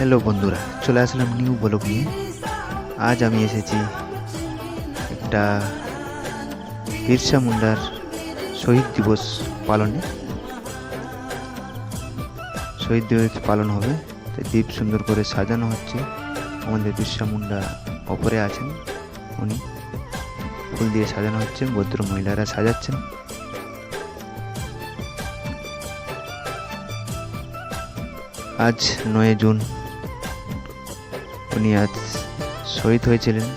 Hello বন্ধুরা, চলে আসলাম new blog নিয়ে। আজ আমি এসেছি একটা বিরসা মুন্ডার শহীদ দিবস পালনে। শহীদ দিবস পালন হবে, তাই দ্বীপ সুন্দর করে সাজানো হচ্ছে। আমাদের বিরসা মুন্ডা ওপরে আছেন, উনি ফুল দিয়ে সাজানো হচ্ছে, ভদ্র মহিলারা সাজাচ্ছেন। আজ 9 জুন উনি আজ শহীদ হয়েছিলেন।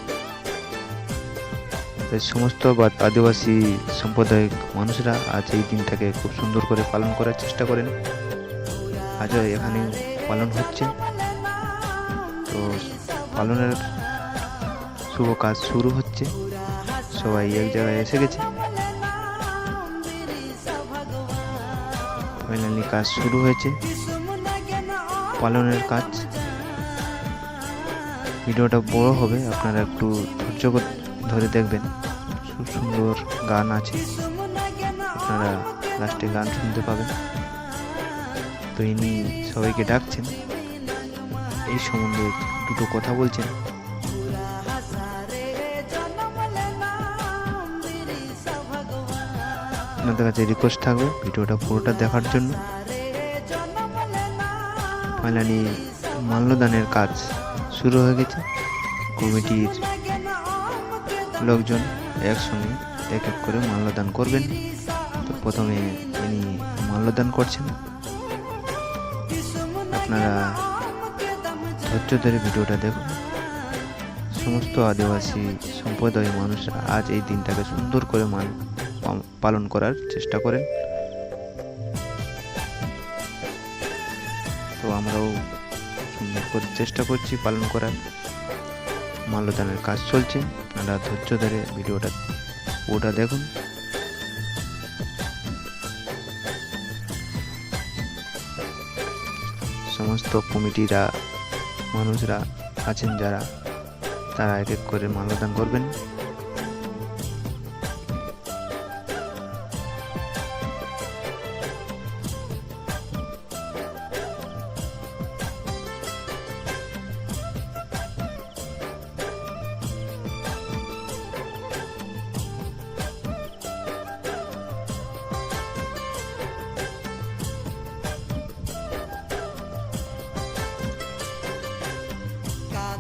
সমস্ত আদিবাসী সাম্প্রদায়িক মানুষরা আজ এই দিনটাকে খুব সুন্দর করে পালন করার চেষ্টা করেন। আজও এখানে পালন হচ্ছে। তো পালনের শুভ কাজ শুরু হচ্ছে, সবাই এক জায়গায় এসে গেছে। ফাইনালি কাজ শুরু হয়েছে, পালনের কাজ। ভিডিওটা বড় হবে, আপনারা একটু ধৈর্য ধরে দেখবেন। খুব সুন্দর গান আছে, আপনারা লাস্টে গান শুনতে পাবেন। তো ইনি সবাইকে ডাকছেন, এই সম্বন্ধে দুটো কথা বলছেন। আপনাদের কাছে রিকোয়েস্ট থাকবে ভিডিওটা পুরোটা দেখার জন্য। ফাইনালি মাল্যদানের কাজ শুরু হয়ে গেছে। কমিটির লোকজন একসঙ্গে এক এক করে মাল্যদান করবেন। তো প্রথমে ইনি মাল্যদান করছেন। আপনারা ধৈর্য ধরে ভিডিওটা দেখুন। সমস্ত আদিবাসী সম্প্রদায়ের মানুষরা আজ এই দিনটাকে সুন্দর করে পালন করার চেষ্টা করেন। তো আমরাও সুন্দর করে চেষ্টা করছি পালন করার। মাল্যদানের কাজ চলছে, আপনারা ধৈর্য ধরে ভিডিওটা পুরোটা দেখুন। সমস্ত কমিটিরা মানুষরা আছেন যারা, তারা এক এক করে মাল্যদান করবেন।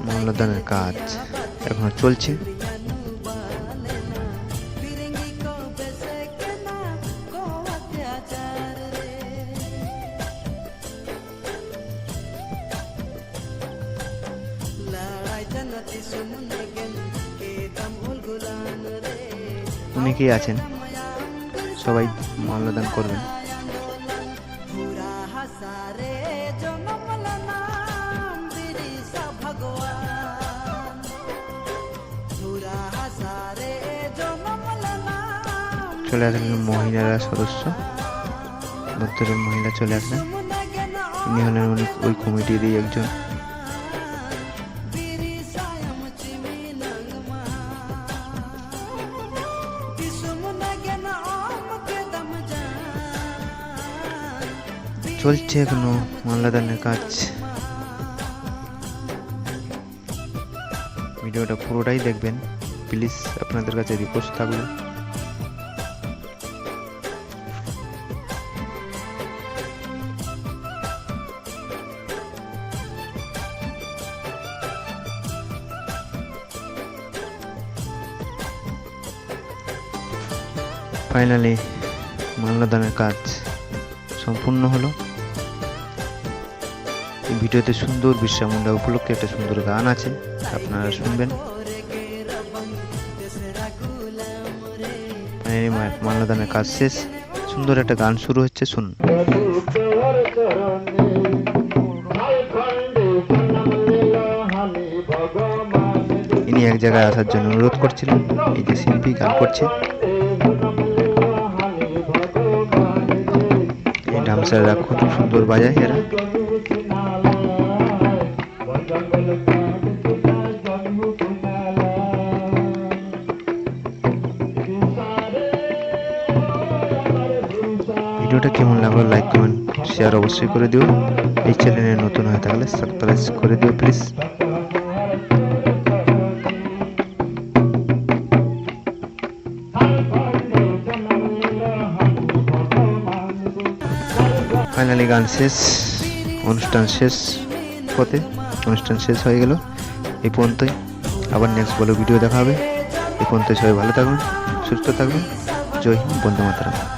মাল্যদানের কাজ এখনো চলছে। অনেকেই আছেন, সবাই মাল্যদান করবেন। চলে আসলেন মহিলারা সদস্য, ভদ্র মহিলা চলে আসলেন। ইনি হলেন ওই কমিটিরই একজন। চলছে এখনো মাল্যদানের কাজ। ভিডিওটা পুরোটাই দেখবেন প্লিজ, আপনাদের কাছে রিকোয়েস্ট থাকবে। ফাইনালি মাল্যদানের কাজ সম্পূর্ণ হলো। এই ভিডিওতে সুন্দর বিরসা মুন্ডা উপলক্ষে একটা সুন্দর গান আছে, আপনারা শুনবেন। ফাইনালি মাল্যদানের কাজ শেষ, সুন্দর একটা গান শুরু হচ্ছে, শুনুন। ইনি এক জায়গায় আসার জন্য অনুরোধ করছিলেন। এই যে শিল্পী গান করছে, ডান্সাররা খুব সুন্দর বাজায় এরা। ভিডিওটা কেমন লাগলো লাইক কমেন্ট শেয়ার অবশ্যই করে দিও। এই চ্যানেলে নতুন হয়ে থাকলে সাবস্ক্রাইব করে দিও প্লিজ। ফাইনালি গান শেষ, অনুষ্ঠান শেষ পথে, অনুষ্ঠান শেষ হয়ে গেল। এই পর্যন্তই, আবার নেক্সট বড় ভিডিও দেখা হবে। এই পর্যন্ত সবাই ভালো থাকবেন, সুস্থ থাকবেন। জয় হিন্দ, বন্দে মাতরম।